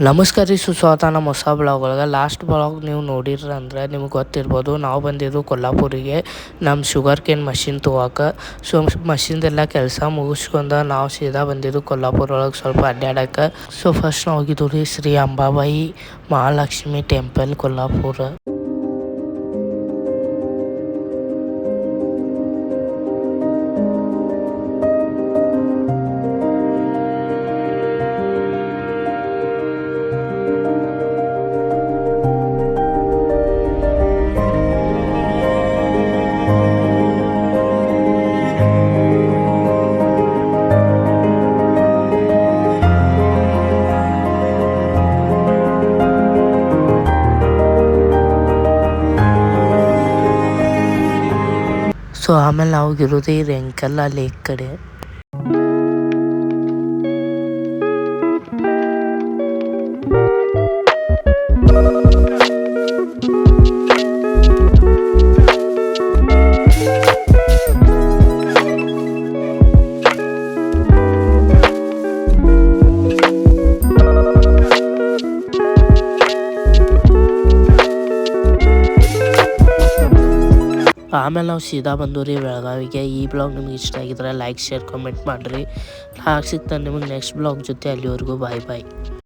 ನಮಸ್ಕಾರ ರೀ, ಸುಸ್ವಾಗತ ನಮ್ಮ ಹೊಸ ಬ್ಲಾಗ್ ಒಳಗೆ. ಲಾಸ್ಟ್ ಬ್ಲಾಗ್ ನೀವು ನೋಡಿರಿ ಅಂದ್ರೆ ನಿಮ್ಗೆ ಗೊತ್ತಿರ್ಬೋದು, ನಾವು ಬಂದಿದ್ದು ಕೊಲ್ಲಾಪುರಿಗೆ ನಮ್ಮ ಶುಗರ್ ಕೇನ್ ಮಷಿನ್ ತೊಗೊಳಕ್ಕೆ. ಸೊ ಮಷಿನ್ದೆಲ್ಲ ಕೆಲಸ ಮುಗಿಸ್ಕೊಂಡು ನಾವು ಸೀದಾ ಬಂದಿದ್ದು ಕೊಲ್ಲಾಪುರ ಒಳಗೆ ಸ್ವಲ್ಪ ಅಡ್ಡಾಡಕ್ಕೆ. ಸೊ ಫಸ್ಟ್ ನಾವು ಹೋಗಿದ್ದು ರೀ ಶ್ರೀ ಅಂಬಾಬಾಯಿ ಮಹಾಲಕ್ಷ್ಮಿ ಟೆಂಪಲ್ ಕೊಲ್ಲಾಪುರ. ಸೊ ಆಮೇಲೆ ನಾವು ಹೋಗಿರೋದು ಈ ರೆಂಕಲ್ಲ ಲೇಕ್ ಕಡೆ. ಆಮೇಲೆ ನಾವು ಸೀದಾ ಬಂದು ರೀ ಬೆಳಗಾವಿಗೆ. ಈ ಬ್ಲಾಗ್ ನಿಮ್ಗೆ ಇಷ್ಟ ಆಗಿದ್ರೆ ಲೈಕ್, ಶೇರ್, ಕಮೆಂಟ್ ಮಾಡಿರಿ. ಹಾಗೆ ಸಿಗ್ತಾನೆ ನಿಮಗೆ ನೆಕ್ಸ್ಟ್ ಬ್ಲಾಗ್ ಜೊತೆ. ಅಲ್ಲಿವರೆಗೂ ಬಾಯ್ ಬಾಯ್.